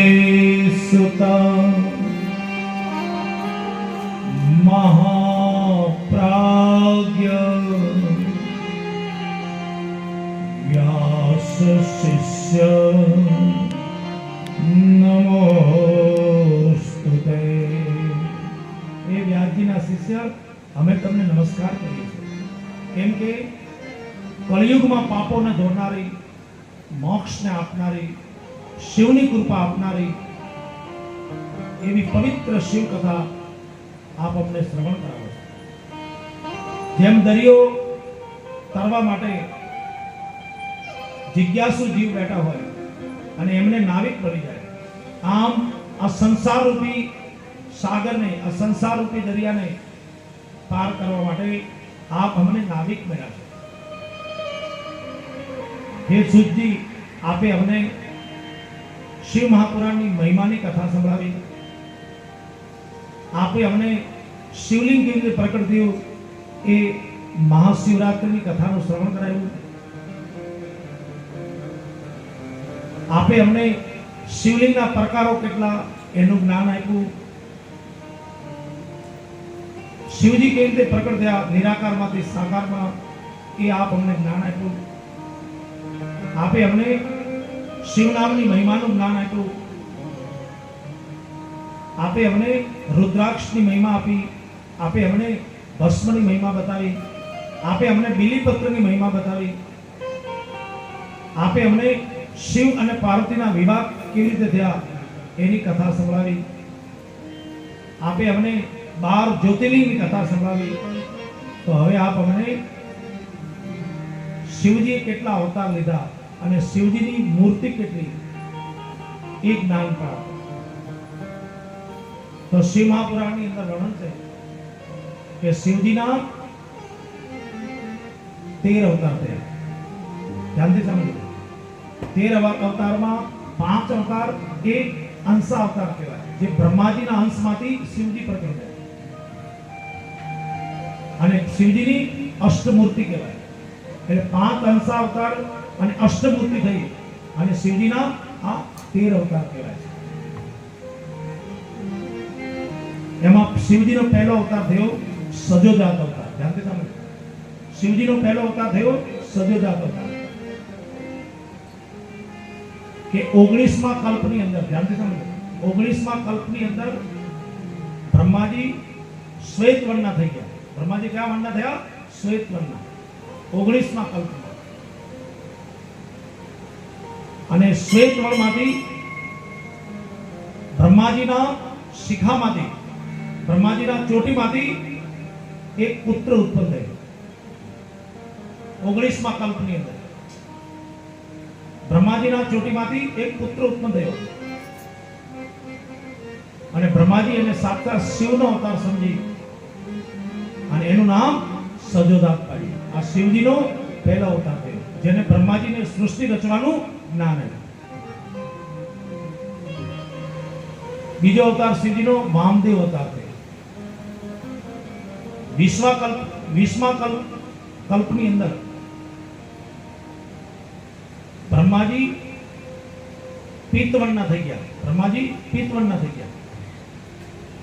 सुता महाप्राज्ञ व्यास शिष्य नमोस्तुते। ए व्यासजीना शिष्य અમે તમને નમસ્કાર કરીએ છીએ, કેમ કે કળિયુગમાં પાપોને ધોનારી, મોક્ષને આપનારી, શિવની કૃપા આપનારી એવી પવિત્ર શિવ કથા આપ અમને શ્રવણ કરાવો છો। જેમ દરિયો તરવા માટે જિજ્ઞાસુ જીવ બેઠા હોય અને એમને નાવિક બની જાય, આમ આ સંસાર રૂપી સાગરને, આ સંસાર રૂપી દરિયાને પાર કરવા માટે આપ અમને નાવિક બન્યા છો। હે સુજી, આપે અમને શિવ મહાપુરાણની મહિમાની કથા સંભળાવી, આપે અમને શિવલિંગ કેવી રીતે પ્રકટ થયું એ મહાશિવરાત્રિની કથાનું શ્રવણ કરાવ્યું, આપે અમને શિવલિંગના પ્રકારો કેટલા એનું જ્ઞાન આપ્યું, શિવજી કેવી રીતે પ્રકટ થયા નિરાકારમાંથી સાકારમાં એ આપ અમને જ્ઞાન આપ્યું, આપે અમને શિવ નામની મહિમાનું જ્ઞાન આપ્યું, આપે અમને રુદ્રાક્ષની મહિમા આપી, આપે અમને ભસ્મની મહિમા બતાવી, આપે અમને બીલીપત્રની મહિમા બતાવી, આપે અમને શિવ અને પાર્વતીના વિવાહ કેવી રીતે થયા એની કથા સંભળાવી, આપે અમને 12 જ્યોતિર્લિંગની કથા સંભળાવી। તો હવે આપ અમને શિવજીએ કેટલા અવતાર લીધા અને શિવજીની મૂર્તિ કેટલી એ જ્ઞાન પ્રાપ્ત। તો શિવ મહાપુરાણની અંદર વર્ણન છે કે શિવજીના 13 અવતાર થયા। ધ્યાનથી સમજો, 13 અવતારમાં 5 અવતાર એ અંશ અવતાર કહેવાય, જે બ્રહ્માજીના અંશમાંથી શિવજી પ્રકટ થયા, અને શિવજીની અષ્ટમૂર્તિ કહેવાય। એટલે 5 અંશ અવતાર અને અષ્ટમૂર્તિ થઈ અને શિવજીના આ 13 અવતાર કહેવાય છે। એમાં શિવજીનો પહેલો અવતાર થયો સજોજાત અવતાર। ધ્યાનથી સમજો, શિવજીનો પહેલો અવતાર થયો સજોજાત અવતાર કે 19મા કલ્પની અંદર, ધ્યાનથી સમજો, 19મા કલ્પની અંદર બ્રહ્માજી શ્વેત વર્ણના થઈ ગયા। બ્રહ્માજી કયા વર્ણના થયા? શ્વેત વર્ણના 19મા કલ્પમાં। અને શ્વેત વર્ણમાંથી બ્રહ્માજીના શિખામાંથી, બ્રહ્માજીના ચોટીમાંથી એક પુત્ર ઉત્પન્ન થયો 19મા કલ્પની અંદર। બ્રહ્માજીના ચોટીમાંથી એક પુત્ર ઉત્પન્ન થયો અને બ્રહ્માજી એને સાક્ષાત શિવનો અવતાર સમજી અને એનું નામ સજોદાત પાડ્યું। આ શિવજીનો પહેલો અવતાર થયો, જેને બ્રહ્માજીને સૃષ્ટિ રચવાનું જ્ઞાન આપ્યું। બીજો અવતાર શિવજીનો વામદેવ અવતાર થયો। 20મા કલ્પની અંદર બ્રહ્માજી પિત્તવર્ણના થઈ ગયા। બ્રહ્માજી પિત્તવર્ણના થઈ ગયા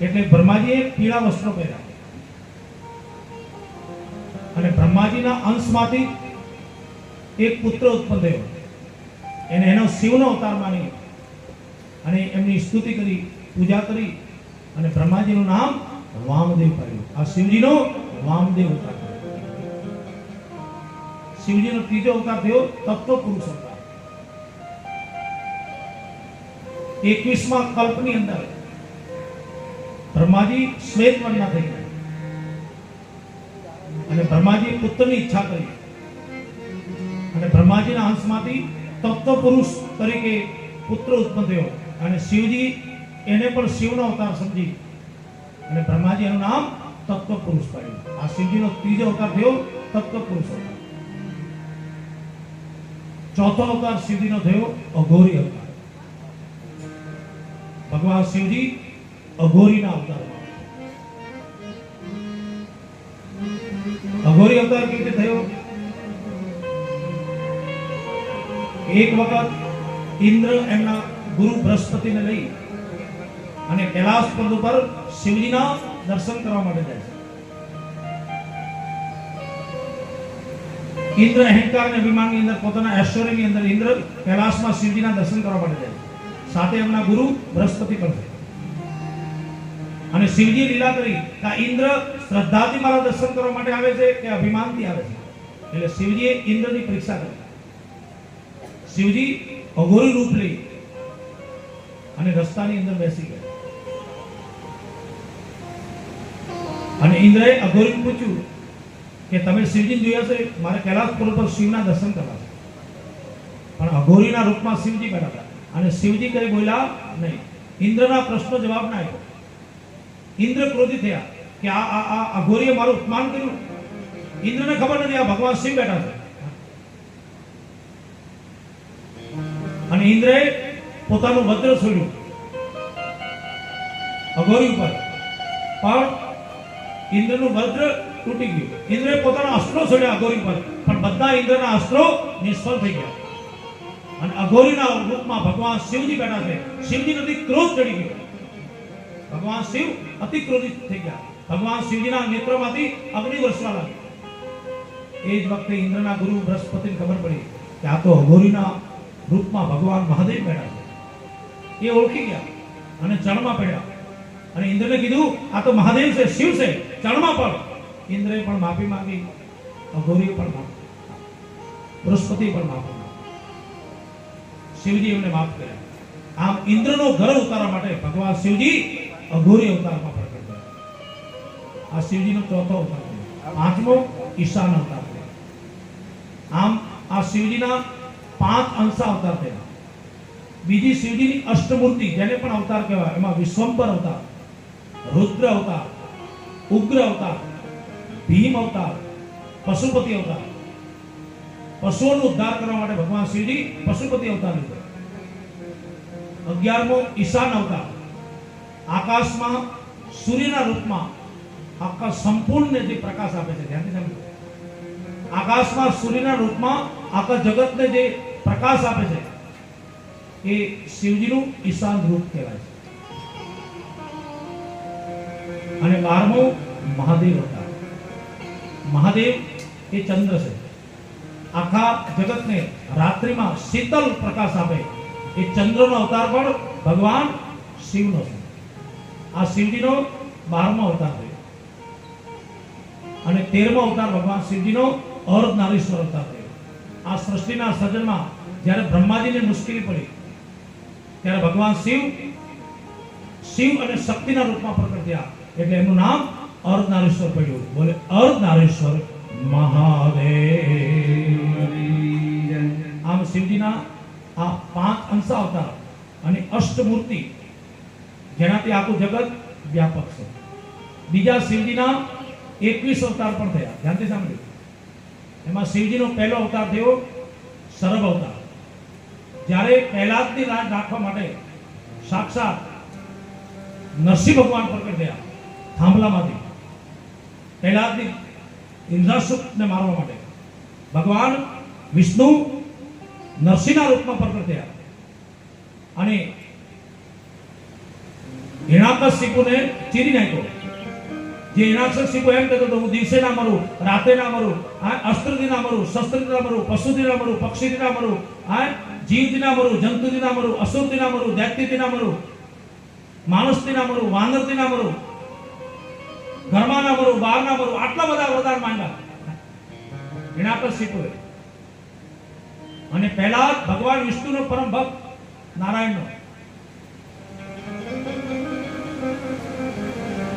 એટલે બ્રહ્માજીએ પીળા વસ્ત્રો પહેર્યા અને બ્રહ્માજીના અંશમાંથી એક પુત્ર ઉત્પન્ન થયો, એને એનો શિવનો અવતાર માની અને એમની સ્તુતિ કરી, પૂજા કરી અને બ્રહ્માજીનું નામ વામદેવ પાડ્યું। આ શિવજીનો વામદેવ અવતાર થયો। શિવજીનો ત્રીજો અવતાર થયો તત્વ પુરુષ અવતાર। 21મા કલ્પની અંદર બ્રહ્માજી શ્વેત વર્ણના થઈ ગયા અને બ્રહ્માજીએ પુત્રની ઈચ્છા કરી અને બ્રહ્માજીના અંશમાંથી તત્વ પુરુષ તરીકે પુત્ર ઉત્પન્ન થયો અને શિવજી એને પણ શિવનો અવતાર સમજી અને બ્રહ્માજી એનું નામ તત્વ પુરુષ પાડ્યું। આ શિવજીનો ત્રીજો અવતાર થયો તત્વ પુરુષ અવતાર। ચોથો અવતાર શિવજીનો થયો અઘોરી અવતાર। ભગવાન શિવજી અઘોરીના અવતારમાં। અઘોરી અવતાર કેવી રીતે થયો? એક વખત ઇન્દ્ર એમના ગુરુ બૃહસ્પતિને લઈ અને કૈલાસ પર્વત ઉપર શિવજીના દર્શન કરવા માટે જાય છે. ઇન્દ્ર અહંકાર અને અભિમાનની અંદર, પોતાના ઐશ્વર્યની અંદર ઇન્દ્ર કૈલાસમાં શિવજીના દર્શન કરવા માટે જાય છે. સાથે એમના ગુરુ બૃહસ્પતિ પણ છે. અને શિવજી લીલા કરી કે આ ઇન્દ્ર શ્રદ્ધાથી મારા દર્શન કરવા માટે આવે છે કે અભિમાનથી આવે છે. એટલે શિવજીએ ઇન્દ્રની પરીક્ષા કરી. શિવજી અઘોરી રૂપ લઈ અને રસ્તાની અંદર બેસી ગયા. અને ઇન્દ્રએ અઘોરીને પૂછ્યું કે તમે શિવજીને જોયા છે? મારે કૈલાસ પર્વત પર શિવના દર્શન કરવા છે. પણ અઘોરીના રૂપમાં શિવજી બેઠા હતા અને શિવજી કઈ બોલ્યા નહીં. ઇન્દ્રના પ્રશ્નનો જવાબ ના આપ્યો. ઇન્દ્ર ક્રોધિત થયા કે આ અઘોરીએ મારું અપમાન કર્યું. ઇન્દ્રને ખબર નથી આ ભગવાન શિવ બેઠા છે. અને ઇન્દ્રએ પોતાનું વજ્ર છોડ્યું અઘોરી ઉપર, પણ ઇન્દ્રનું વજ્ર તૂટી ગયું. ઇન્દ્રએ પોતાના અસ્ત્રો છોડ્યા અઘોરી પર, પણ બધા ઇન્દ્રના અસ્ત્રો નિષ્ફળ થઈ ગયા. અને અઘોરીના રૂપમાં ભગવાન શિવજી બેઠા છે. શિવજી નથી ક્રોધ ચડી ગયો. ભગવાન શિવ અતિ ક્રોધિત થઈ ગયા. ભગવાન શિવજીના નેત્રોમાંથી અગ્નિ વર્ષવા લાગી. એ જ વખતે ઇન્દ્રના ગુરુ બૃહસ્પતિને ખબર પડી કે આ તો અઘોરીના રૂપમાં ભગવાન મહાદેવ બેઠા છે. એ ઓળખી ગયા અને ચરણમાં પડ્યા. અને ઇન્દ્રને કીધું આ તો મહાદેવ છે, શિવ છે, ચરણમાં પડ. ઇન્દ્રએ પણ માફી માંગી, અઘોરીએ પણ માફી, બૃહસ્પતિએ પણ માફી માંગી. શિવજી એમને માફ કર્યા. આમ ઇન્દ્રનો ગર્વ ઉતારવા માટે ભગવાન શિવજી અઘોરી અવતારમાં પ્રગટ થયા. આ શિવજીનો ચોથો અવતાર છે. પાંચમો ઈશાન અવતાર છે. આમ આ શિવજીના 5 અંશ અવતાર થયા. બીજી શિવજીની અષ્ટમૂર્તિ જેને પણ અવતાર કહેવાય, એમાં વિશ્વંભર અવતાર, રુદ્ર અવતાર, ઉગ્ર અવતાર, ભીમ અવતાર, પશુપતિ અવતાર. પશુઓનો ઉદ્ધાર કરવા માટે ભગવાન શિવજી પશુપતિ અવતાર લીધો. 11મો ઈશાન અવતાર. આકાશમાં સૂર્યના રૂપમાં આખા સંપૂર્ણ જે પ્રકાશ આપે છે, ધ્યાનથી સમજો. આકાશમાં સૂર્યના રૂપમાં આખા જગતને જે પ્રકાશ આપે છે એ શિવજીનું ઈશાન રૂપ કહેવાય છે. અને 12મો મહાદેવ અવતાર. મહાદેવ એ ચંદ્ર છે. આખા જગતને રાત્રિમાં શીતલ પ્રકાશ આપે એ ચંદ્રનો અવતાર પણ ભગવાન શિવનો છે. આ શિવજીનો 12મો અવતાર છે. અને 13મો અવતાર ભગવાન શિવજીનો અર્ધનારીશ્વર અવતાર છે. આ સૃષ્ટિના સર્જનમાં જ્યારે બ્રહ્માજીને મુશ્કેલી પડી ત્યારે ભગવાન શિવ અને શક્તિના રૂપમાં પ્રગટ થયા. એટલે એનું નામ અર્ધનારીશ્વર પડ્યું. બોલે અર્ધનારીશ્વર મહાદેવ. આમ શિવજીના આ 5 અંશ અવતાર અને અષ્ટમૂર્તિ જેનાથી આખું જગત વ્યાપક છે. બીજા શિવજીના 21 અવતાર પણ થયા. ધ્યાનથી સાંભળ્યું. એમાં શિવજીનો પહેલો અવતાર થયો સરભ અવતાર. જ્યારે કૈલાસની રાજ રાખવા માટે સાક્ષાત નરસિંહ ભગવાન પ્રગટ થયા થાંભલામાંથી. કૈલાસની ઇન્દ્રાસુરને મારવા માટે ભગવાન વિષ્ણુ નરસિંહના રૂપમાં પ્રગટ થયા અને હિરણ્યકશિપુને ચીરી નાખ્યો. જે હિરણ્યકશિપુ એમ કહેતો હતો હું દિવસે ના મરું, રાતે ના મરું, અસ્ત્રથી ના મરું, શસ્ત્રથી ના મરું, પશુથી ના મરું, પક્ષીથી ના મરું, જીવથી ના મરું, જંતુથી ના મરું, અસુરથી ના મરું, દૈત્યથી ના મરું, માણસથી ના મરું, વાનરથી ના મરું, ઘરમાં ના મરું, બહાર ના મરું, આટલા બધા વરદાન માંગ્યા હિરણ્યકશિપુએ. અને પહેલા ભગવાન વિષ્ણુનો પરમ ભક્ત નારાયણનો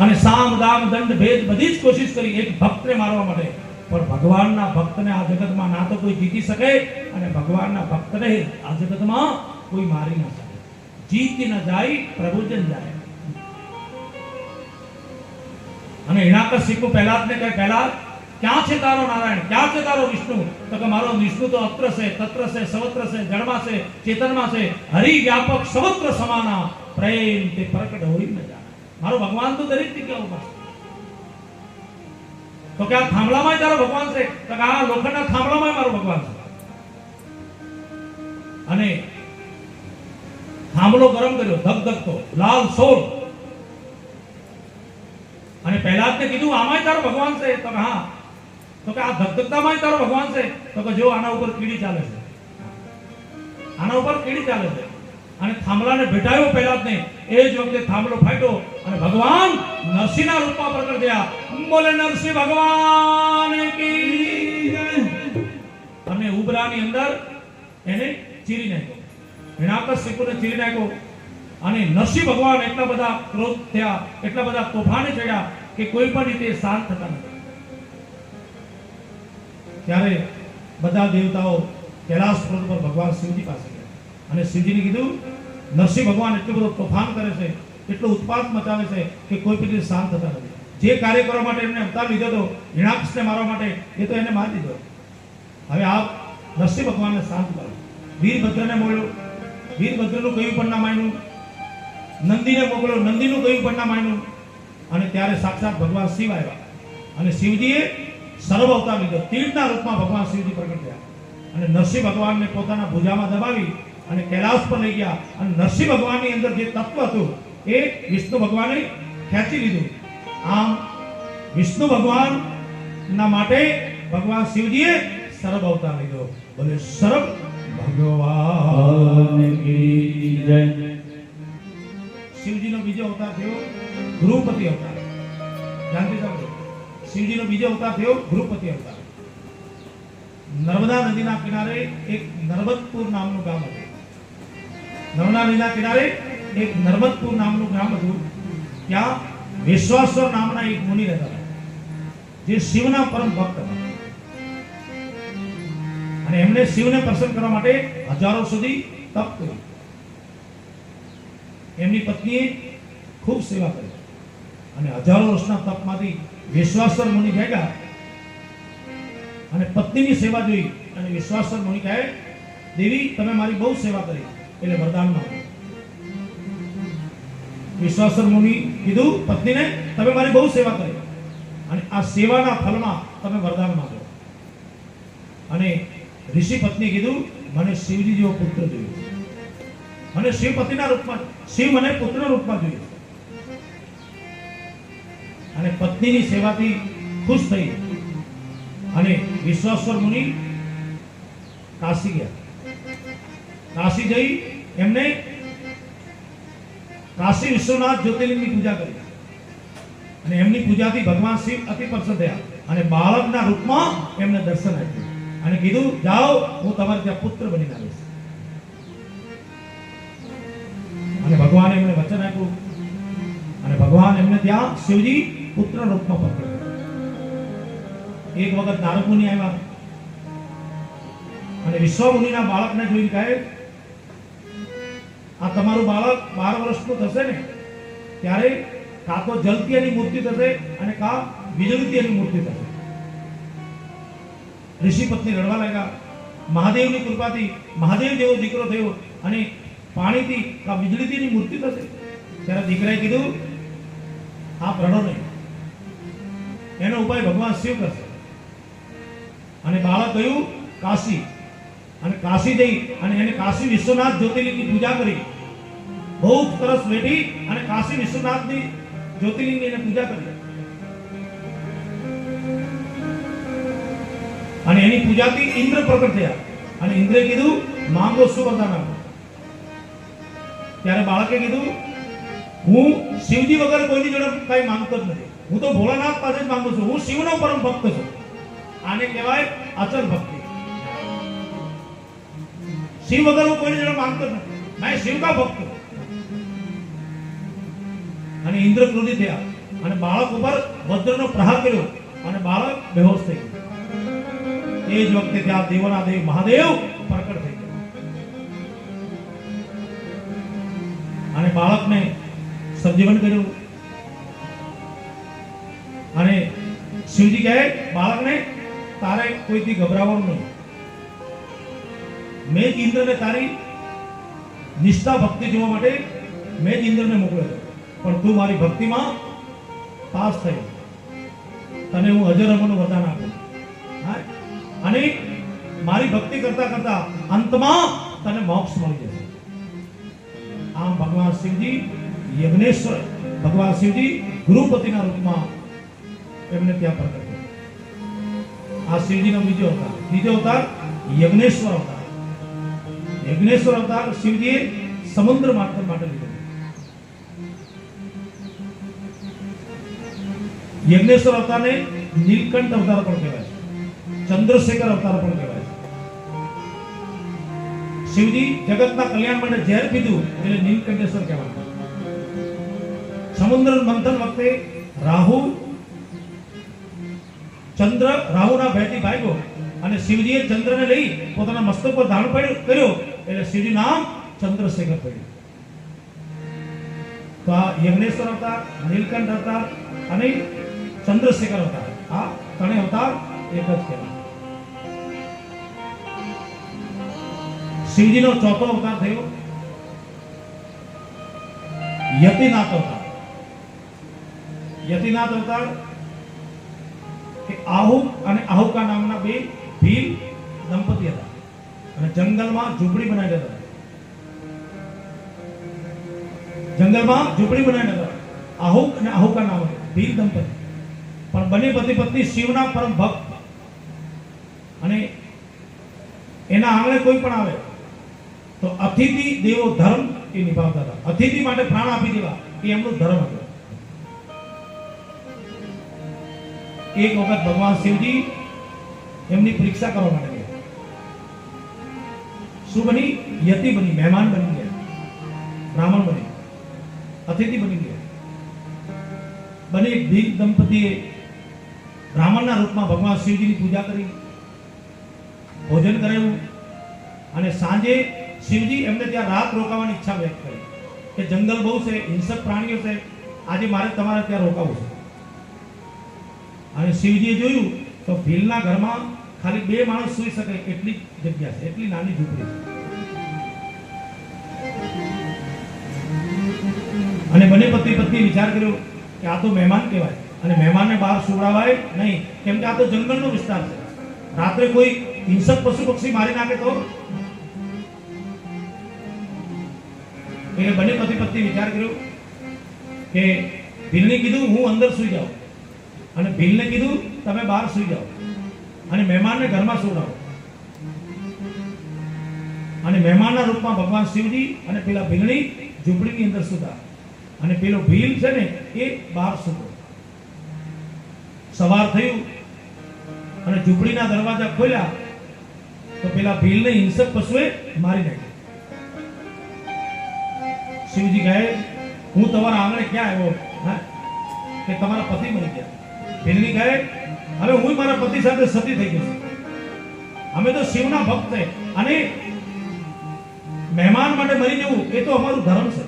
અને સામ દામ દંડ ભેદ બધી જ કોશિશ કરી એક ભક્તને મારવા માટે, પણ ભગવાનના ભક્તને આ જગતમાં ના તો કોઈ જીતી શકે અને ભગવાનના ભક્તને આ જગતમાં કોઈ મારી ના શકે. જીતી ન જાય પ્રભુજન જાય. અને હિરણ્યકશિપુ પહેલાદને કહે પહેલા ક્યાં છે તારો નારાયણ, ક્યાં છે તારો વિષ્ણુ? તો કે મારો વિષ્ણુ તો અત્ર છે, તત્ર છે, સવત્ર છે, જળમાં છે, ચેતનમાં છે, હરિ વ્યાપક સવત્ર સમાના પ્રેમ તે પ્રકટ હોય ન જાણે. મારો ભગવાન તો દરેક જગ્યા ઉપર છે. તો કે આ થાંભલામાં તારો ભગવાન છે? તો કે આ લોખંડના થાંભલામાં મારો ભગવાન છે. અને થાંભલો ગરમ કર્યો, ધગધગતો લાલ સોળ. અને પહેલા જ કીધું આમાંય તારો ભગવાન છે? તો કે હા. તો કે આ ધગધગતામાંય તારો ભગવાન છે? તો કે જો આના ઉપર કીડી ચાલે છે, આના ઉપર કીડી ચાલે છે. અને થાંભલાને ભેટાયો પહેલા જ નહીં, એ જ વખતે થાંભલો ફાટ્યો અને ભગવાન નરસિંહના રૂપમાં પ્રગટ થયા. બોલે નરસિંહ ભગવાન કી જય. અને ઉબરાની અંદર એને ચીરી નાખ્યો, હિરણ્યકશિપુને ચીરી નાખ્યો. અને નરસિંહ ભગવાન એટલા બધા ક્રોધ થયા, એટલા બધા તોફાને ચડ્યા કે કોઈ પણ રીતે શાંત થતા નથી. ત્યારે બધા દેવતાઓ કૈલાસ પર્વત પર ભગવાન શિવજી પાસે ગયા અને શિવજીને કીધું, નરસિંહ ભગવાન એટલું બધું તોફાન કરે છે, એટલો ઉત્પાત મચાવે છે કે કોઈ પણ રીતે શાંત થતા નથી. જે કાર્ય કરવા માટે એમને અવતાર લીધો હતો, હિરણ્યાક્ષને મારવા માટે, એ તો એને મારી દીધો. હવે આપ નરસિંહ ભગવાનને શાંત કરો. વીરભદ્રને મોકલ્યો, વીરભદ્રનું કયું પણ ના માન્યું. નંદીને મોકલ્યો, નંદીનું કયું પણ ના માન્યું. અને ત્યારે સાક્ષાત ભગવાન શિવ આવ્યા અને શિવજીએ સર્વ અવતાર લીધો. તીર્થના રૂપમાં ભગવાન શિવજી પ્રગટ થયા અને નરસિંહ ભગવાનને પોતાના ભુજામાં દબાવી અને કૈલાસ પર લઈ ગયા. અને નરસિંહ ભગવાનની અંદર જે તત્વ હતું એ વિષ્ણુ ભગવાને ખેંચી લીધું. આમ વિષ્ણુ ભગવાનના માટે ભગવાન શિવજીએ સર્વ અવતાર લીધો. બોલે સર્વ ભગવાન કી જય. શિવજીનો બીજો અવતાર થયો ગૃહપતિ અવતાર. જાણતી સમજો, શિવજીનો બીજો અવતાર થયો ગૃહપતિ અવતાર. નર્મદા નદીના કિનારે એક નર્મદપુર નામનું ગામ હતું. નર્મદા નદીના કિનારે એક નર્મદપુર નામનું ગામ હતું. ત્યાં વિશ્વાસર નામના એક મુનિ રહેતા હતા, જે શિવના પરમ ભક્ત હતા. અને એમણે શિવને પ્રસન્ન કરવા માટે હજારો સુધી તપ કર્યું. એમની પત્નીએ ખૂબ સેવા કરી અને હજારો વર્ષના તપમાંથી વિશ્વાસર મુનિ જાગ્યા અને પત્નીની સેવા જોઈ અને વિશ્વાસર મુનિ કહે, દેવી તમે મારી બહુ સેવા કરી, એટલે વરદાન માંગો. વિશ્વાસર મુનિ કીધું પત્નીને, તમે મારી બહુ સેવા કરી અને આ સેવાના ફલમાં તમે વરદાન માંગો. અને ઋષિ પત્ની કીધું, મને શિવજી જેવો પુત્ર જોઈએ, મને શિવ પતિના રૂપમાં, શિવ મને પુત્રના રૂપમાં જોઈએ. અને પત્નીની સેવાથી ખુશ થઈ અને વિશ્વાસર મુનિ કાશી ગયા. કાશી જઈ એમને કાશી વિશ્વનાથ જ્યોતિર્લિંગની પૂજા કરી અને એમની પૂજાથી ભગવાન શિવ અતિ પ્રસન્ન થયા અને બાળકના રૂપમાં એમને દર્શન આપ્યું અને કીધું, જાઓ હું તમારે ત્યાં પુત્ર બનીને આવીશ. અને ભગવાને એમને વચન આપ્યું અને ભગવાન એમને ત્યાં શિવજી પુત્ર રૂપમાં પ્રગટ થયા. એક વખત નારદ મુનિ આવ્યા અને વિશ્વ મુનિના બાળકને જોઈને કહે, આ તમારું બાળક 12 વર્ષનું થશે ને ત્યારે કાં તો જલતી એની મૂર્તિ થશે અને કાં વીજળીથી એની મૂર્તિ થશે. ઋષિ પત્ની રડવા લાગ્યા. મહાદેવની કૃપાથી મહાદેવ જેવો દીકરો થયો અને પાણીથી કાં વીજળીથી એની મૂર્તિ થશે. ત્યારે દીકરાએ કીધું, આપ રડો નહીં, એનો ઉપાય ભગવાન શિવ કરશે. અને બાળક ગયું કાશી અને કાશી જઈ અને એને કાશી વિશ્વનાથ જ્યોતિર્લિંગની પૂજા કરી. બહુ સરસ બેઠી અને કાશી વિશ્વનાથની જ્યોતિર્લિંગની એને પૂજા કરી અને એની પૂજાથી ઇન્દ્ર પ્રગટ થયા અને ઇન્દ્રે કીધું, માંગો શું વરદાન આપો. ત્યારે બાળકે કીધું, હું શિવજી વગર કોઈની જોડે કઈ માંગતો જ નથી, હું તો ભોળાનાથ પાસે જ માંગુ છું, હું શિવનો પરમ ભક્ત છું. આને કહેવાય અચલ ભક્તિ. શિવ વગર હું કોઈની જોડે માંગતો જ નથી, મેં શિવ કા ભક્ત છું. અને ઇન્દ્ર ક્રોધિત થયા અને બાળક ઉપર વજ્રનો પ્રહાર કર્યો અને બાળક બેહોશ થઈ ગયું. એ જ વખતે ત્યાં દેવોના દેવ મહાદેવ પ્રકટ થઈ ગયા અને બાળકને સજીવન કર્યું. અને શિવજી કહે બાળકને, તારે કોઈથી ગભરાવાનું નહીં, મેં જ ઇન્દ્રને તારી નિષ્ઠા ભક્તિ જોવા માટે મેં જ ઇન્દ્રને મોકલ્યો હતો, પણ તું મારી ભક્તિમાં પાસ થયો, તને હું અજર અમરનું વરદાન આપું અને મારી ભક્તિ કરતા કરતા અંતમાં તને મોક્ષ મળી જશે. આમ ભગવાન શિવજી યજ્ઞેશ્વર, ભગવાન શિવજી ગુરુપતિના રૂપમાં એમને ત્યાં પ્રગટ થયા. આ શિવજીનો બીજો અવતાર. ત્રીજો અવતાર યજ્ઞેશ્વર અવતાર. યજ્ઞેશ્વર અવતાર શિવજીએ સમુદ્ર માર્ગ માટે લીધો. યજ્ઞેશ્વર અવતારને નીલકંઠ અવતાર પણ કહેવાય છે, ચંદ્રશેખર અવતાર પણ કહેવાય છે. શિવજી જગતના કલ્યાણ માટે ઝેર પીધું એટલે નીલકંઠેશ્વર કહેવાય. સમુદ્ર મંથન વખતે રાહુના ભયથી ભાગ્યો અને શિવજીએ ચંદ્રને લઈ પોતાના મસ્તક પર ધારણ કર્યો એટલે શિવજી નામ ચંદ્રશેખર પડ્યું. તો આ યજ્ઞેશ્વર અવતાર, નીલકંઠ અવતાર અને ચંદ્રશેખર અવતાર, આ ત્રણેય અવતાર એક જ કહેવાય. શિવજીનો ચોથો અવતાર થયો યતિનાથ અવતાર. યતિનાથ અવતાર કે આહુક અને આહુકા નામના બે ભીલ દંપતી હતા અને જંગલમાં ઝૂંપડી બનાવી હતા. જંગલમાં ઝૂંપડી બનાવી હતા. આહુક અને આહુકા નામ ભીલ દંપતી, પણ બંને પતિ પત્ની શિવના પરમ ભક્ત અને એના આંગણે કોઈ પણ આવે તો અતિથિ દેવો ધર્મ એ નિભાવતા હતા. અતિથિ માટે પ્રાણ આપી દેવા એ એમનો ધર્મ હતો. એક વખત ભગવાન શિવજી એમની પરીક્ષા કરવા માટે ગયા. શું બની? યતિ બની, મહેમાન બની ગયા, બ્રાહ્મણ બની, અતિથિ બની ગયા. બંને ભીલ દંપતીએ બ્રાહ્મણના રૂપમાં ભગવાન શિવજીની પૂજા કરી, ભોજન કરાવ્યું અને સાંજે શિવજી એમને ત્યાં રાત રોકાવાની ઈચ્છા વ્યક્ત કરી કે જંગલ બહુ છે, હિંસક પ્રાણીઓ છે, આજે મારે તમારે ત્યાં રોકાવું છે. અને શિવજીએ જોયું તો ભીલના ઘરમાં ખાલી 2 માણસ સૂઈ શકે એટલી જગ્યા છે, એટલી નાની ઝૂંપડી છે. અને બંને પતિ પત્ની વિચાર કર્યો કે આ તો મહેમાન કહેવાય અને મહેમાનને બહાર સુવડાવાય નહીં, કેમ કે આ તો જંગલનો વિસ્તાર છે. રાત્રે કોઈ હિંસક પશુ પક્ષી મારી નાખે તો. એટલે બંને પતિ પત્ની વિચાર કર્યો કે ભીલને કીધું હું અંદર સૂઈ જાઉં અને ભીલને કીધું તમે બહાર સૂઈ જાઓ અને મહેમાનને ઘરમાં સુવડાવો. અને મહેમાનના રૂપમાં ભગવાન શિવજી અને પેલા ભીલની ઝૂંપડીની અંદર સૂતા અને પેલો ભીલ છે ને એ બહાર સૂતો. સવાર થયું અને ઝૂંપડીના દરવાજા ખોલ્યા તો પેલા ભીલને હિંસક પશુએ મારી નાખ્યો. શિવજી કહે હું તમારા આંગણે ક્યાં આવ્યો કે તમારા પતિ મરી ગયા. ભીલની કહે હવે હું મારા પતિ સાથે સતી થઈ ગઈ છું. અમે તો શિવના ભક્ત છે અને મહેમાન માટે મરી જવું એ તો અમારું ધર્મ છે.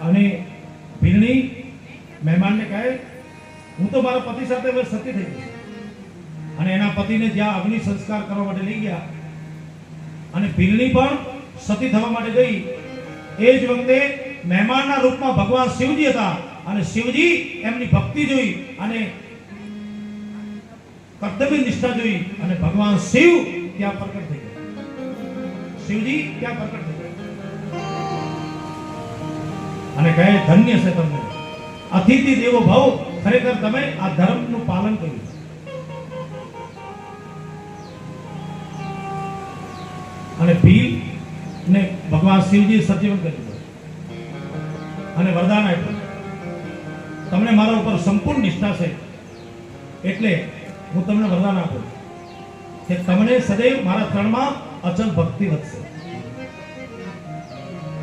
અને ભીલની મહેમાનને કહે હું તો મારા પતિ સાથે હવે સતી થઈ ગઈ અને એના પતિને જ્યાં અગ્નિ સંસ્કાર કરવા માટે લઈ ગયા અને ભીલની પણ સતી થવા માટે ગઈ. એ જ વખતે મહેમાનના રૂપમાં ભગવાન શિવજી હતા અને શિવજી એમની ભક્તિ જોઈ અને કર્તવ્ય નિષ્ઠા જોઈ અને ભગવાન શિવ ત્યાં પ્રકટ થઈ ગયા. શિવજી ત્યાં પ્રકટ થઈ ગયા અને કહે ધન્ય છે તમને અતિથિ દેવો ભવ, ખરેખર તમે આ ધર્મનું પાલન કર્યું. અને ભીલ ને ભગવાન શિવજી સજીવન કર્યું અને વરદાન આપ્યું, તમને મારા ઉપર સંપૂર્ણ નિષ્ઠા છે એટલે હું તમને વરદાન આપું કે તમને સદૈવ મારા ચરણમાં અચલ ભક્તિ વધશે.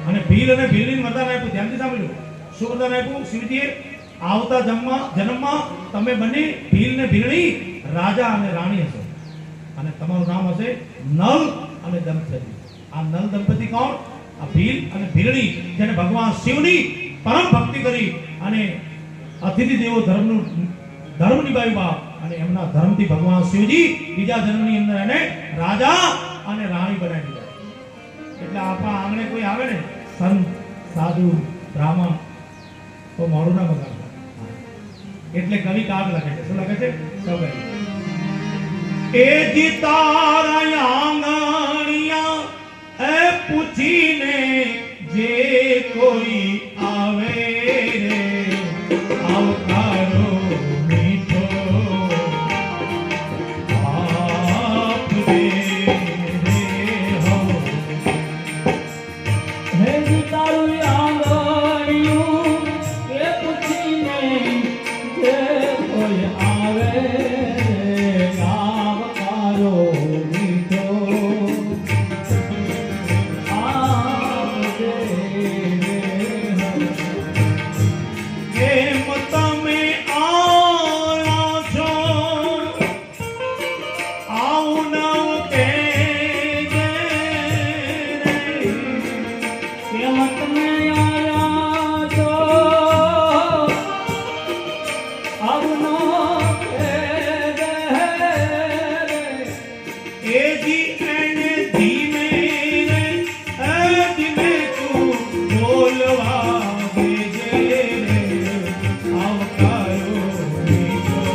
અને ભીલ અને ભીલની વરદાન આપ્યું, ધ્યાનથી સાંભળ્યું. શું વરદાન આપ્યું શિવજીએ? આવતા જન્મમાં તમે બંને ભીલ ને ભીલણી રાજા અને રાણી હશો અને તમારું નામ હશે નલ અને દંપતી. આ નલ દંપતી કોણ? આ ભીલ અને ભીલણી, જેને ભગવાન શિવની પરમ ભક્તિ કરી અને અતિથિ દેવો ધર્મ નિભાવ્યું અને એમના ધર્મથી ભગવાન શિવજી બીજા જન્મની અંદર એને રાજા અને રાણી બનાવી દીધા. એટલે આપણા આંગણે કોઈ આવે ને સંત સાધુ બ્રાહ્મણ તો મોડું ના બગાડે. એટલે કવિ કાગ લખે છે. શું લખે છે? એ જી તારા આંગણિયા એ પૂછીને જે કોઈ આવે રે આવકારો મીઠો આપને રે હો. હે જી તારું આંગણિયું એ પૂછીને જે કોઈ આવે આવકારો મીઠો આપને કેમ તમે આયા છો આવું નવ કહેજે રે. કેમ તમે આયા છો આવું ન કહેજે રે. એ જી એને ધીમે રે ધીમે તું બોલવા દેજે રે આવકારો મીઠો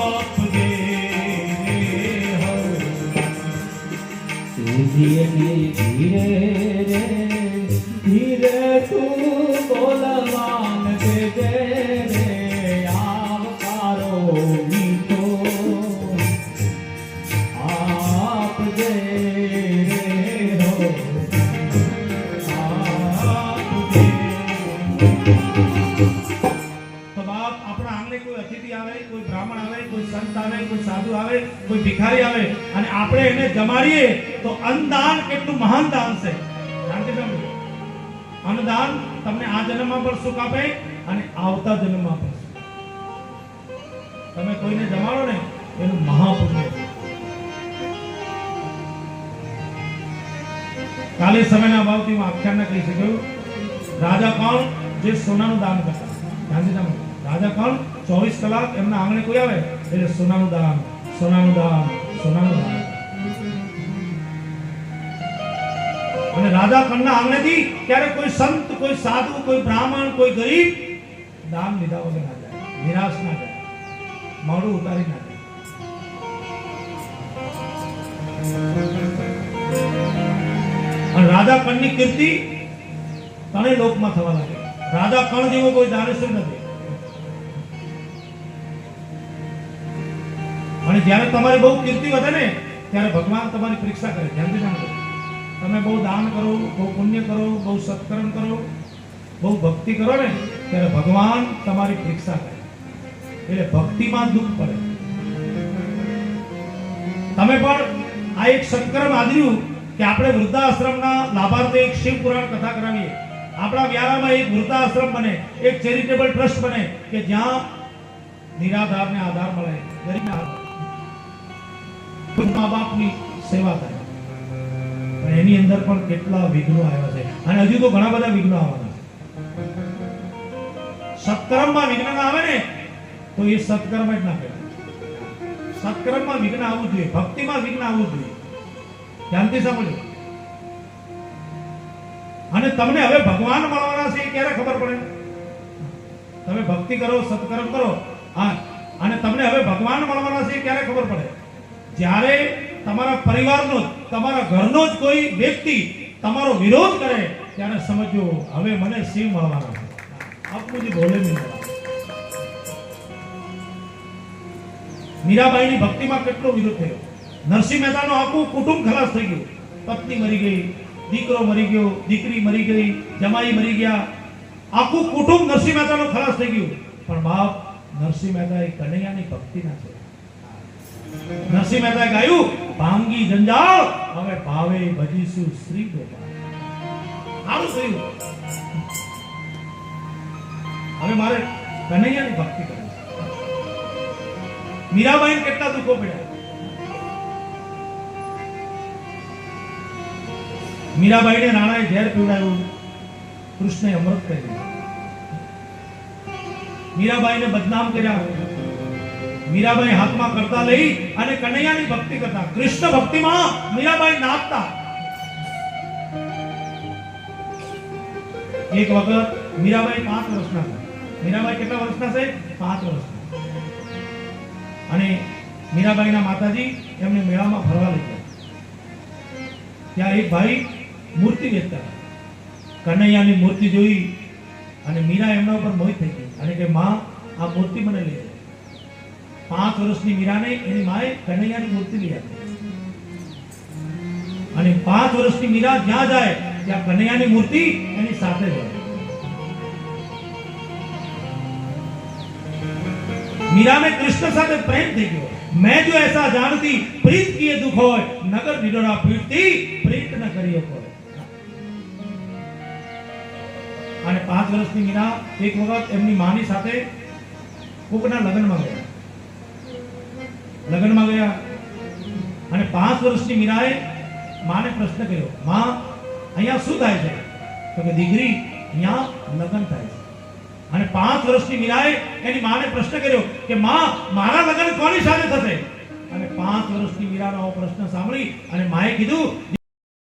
આપને હો. ધીરે ધીરે ધીરે તું બોલવાન દેજે રે આવકારો મીઠો આપજે હો આપજે. તો બાપ આપણા આંગણે કોઈ અતિથિ આવે, કોઈ બ્રાહ્મણ આવે, કોઈ સંત આવે, કોઈ સાધુ આવે, કોઈ ભિખારી આવે અને આપણે એને જમાડીએ તો અન્નદાન કેટલું મહાન દાન છે. જાણતી સમજો. અન્નદાન તમને આ જન્મમાં પણ સુખ આપે અને આવતા જન્મમાં પણ સુખ. તમે કોઈને જમાડો ને એનું મહાપુણ્ય છે. કાલે સમયના અભાવથી હું આખ્યાન કહી શક્યો. રાજા કોણ? જે સોનાનું દાન કરતા. ધ્યાનથી સાંભળો. રાજા કોણ? 24 કલાક એમના આંગણે કોઈ આવે એટલે સોનાનું દાન, સોનાનું દાન, સોનાનું દાન. અને રાજા કણના આંગણેથી ક્યારે કોઈ સંત, કોઈ સાધુ, કોઈ બ્રાહ્મણ, કોઈ ગરીબ દાન લીધા વગર ના જાય, નિરાશ ના જાય, મોઢું ઉતારી ના જાય. અને રાજા કણની કીર્તિ ત્રણે લોકમાં થવા લાગે. રાજા કણ જેવો કોઈ દાનેશ્વર નથી. અને જ્યારે તમારી બહુ કીર્તિ વધે ને ત્યારે ભગવાન તમારી પરીક્ષા કરે. ધ્યાનથી સાંભળો. તમે બહુ દાન કરો, બહુ પુણ્ય કરો, બહુ સત્કર્મ કરો, બહુ ભક્તિ કરો ને ત્યારે ભગવાન તમારી પરીક્ષા કરે. એટલે ભક્તિમાં દુઃખ પડે. તમે પણ આ એક સત્કર્મ આદર્યું કે આપણે વૃદ્ધાશ્રમના લાભાર્થે એક શિવ પુરાણ કથા કરાવીએ. આપણા વ્યારામાં એક વૃદ્ધાશ્રમ બને, એક ચેરિટેબલ ટ્રસ્ટ બને કે જ્યાં નિરાધારને આધાર મળે, ગરીબને આધાર, મા બાપની સેવા થાય. પણ એની અંદર પણ કેટલા વિઘ્નો આવ્યા છે અને હજુ તો ઘણા બધા વિઘ્નો આવવાના છે. સત્કર્મમાં વિઘ્ન ના આવે ને તો એ સત્કર્મ જ ના કહેવાય. સત્કર્મમાં વિઘ્ન આવવું જોઈએ, ભક્તિમાં વિઘ્ન આવવું જોઈએ. ધ્યાનથી સાંભળજો. અને તમને હવે ભગવાન મળવાના છે એ ક્યારે ખબર પડે? તમે ભક્તિ કરો, સત્કર્મ કરો, હા, અને તમને હવે ભગવાન મળવાના છે એ ક્યારે ખબર પડે? જ્યારે તમારા પરિવારનો, તમારા ઘરનો જ કોઈ વ્યક્તિ તમારો વિરોધ કરે ત્યારે સમજો હવે મને શિવ મળવાના છે. આપ મુझे ભોલે નહીં મળવા. મીરાબાઈની ભક્તિમાં કેટલો વિરોધ થયો. નરસિંહ મહેતાનો આખું કુટુંબ ખલાસ થઈ ગયું. પત્ની મરી ગઈ, દીકરો મરી ગયો, દીકરી મરી ગઈ, જમાઈ મરી ગયા, આખું કુટુંબ નરસિંહ મહેતાનો ખલાસ થઈ ગયું. પણ બાપ નરસિંહ મહેતા એ કનૈયાની ભક્તિના છે. નરસિંહ મહેતાએ ગાયું, ભાંગી જંજાળ હવે ભાવે ભજીશું શ્રી ગોપાલ. સારું થયું, હવે મારે કનૈયાની ભક્તિ કરવી છે. મીરાબાઈને કેટલા દુઃખો પડ્યા. મીરાબાઈને રાણાએ ઝેર પીવડાવ્યું, કૃષ્ણએ અમૃત કરી દીધું. મીરાબાઈને બદનામ કર્યા. મીરાબાઈ હાથમાં કરતા લઈ અને કનૈયાની ભક્તિ કરતા. કૃષ્ણ ભક્તિમાં મીરાબાઈ નાચતા. એક વખત મીરાબાઈ 5 વર્ષના હતા. મીરાબાઈ કેટલા વર્ષના છે? 5 વર્ષના. અને મીરાબાઈના માતાજી એમને મેળામાં ફરવા લઈ ગયા. ત્યાં એક ભાઈ મૂર્તિ વેચતા હતા. કનૈયાની મૂર્તિ જોઈ અને મીરા એમના ઉપર મોહિત થઈ ગઈ અને કે માં આ મૂર્તિ મને લઈ દે. 5 વર્ષની મીરાને એની માએ કનૈયાની મૂર્તિ લઈ આપી. અને 5 વર્ષની મીરા જ્યાં જાય ત્યાં કનૈયાની મૂર્તિ એની સાથે હોય. मीरा में कृष्ण साथे प्रेम थी गयो. मैं जो ऐसा जानती प्रीत किए दुख होय नगर निडोरा पीटती प्रीत न करियो कोय. અને 5 વર્ષની મીરા એક વખત એમની માની સાથે કોકના લગ્નમાં ગયા. લગ્નમાં ગયા અને 5 વર્ષની મીરાએ માને પ્રશ્ન કર્યો, માં અહીંયા શું થાય છે? તો કે દીકરી અહીંયા લગ્ન થાય છે. અને 5 વર્ષની મીરાએ એની માને પ્રશ્ન કર્યો કે માં મારા લગ્ન કોની સાથે થશે? અને 5 વર્ષની મીરાનો પ્રશ્ન સાંભળી અને માએ કીધું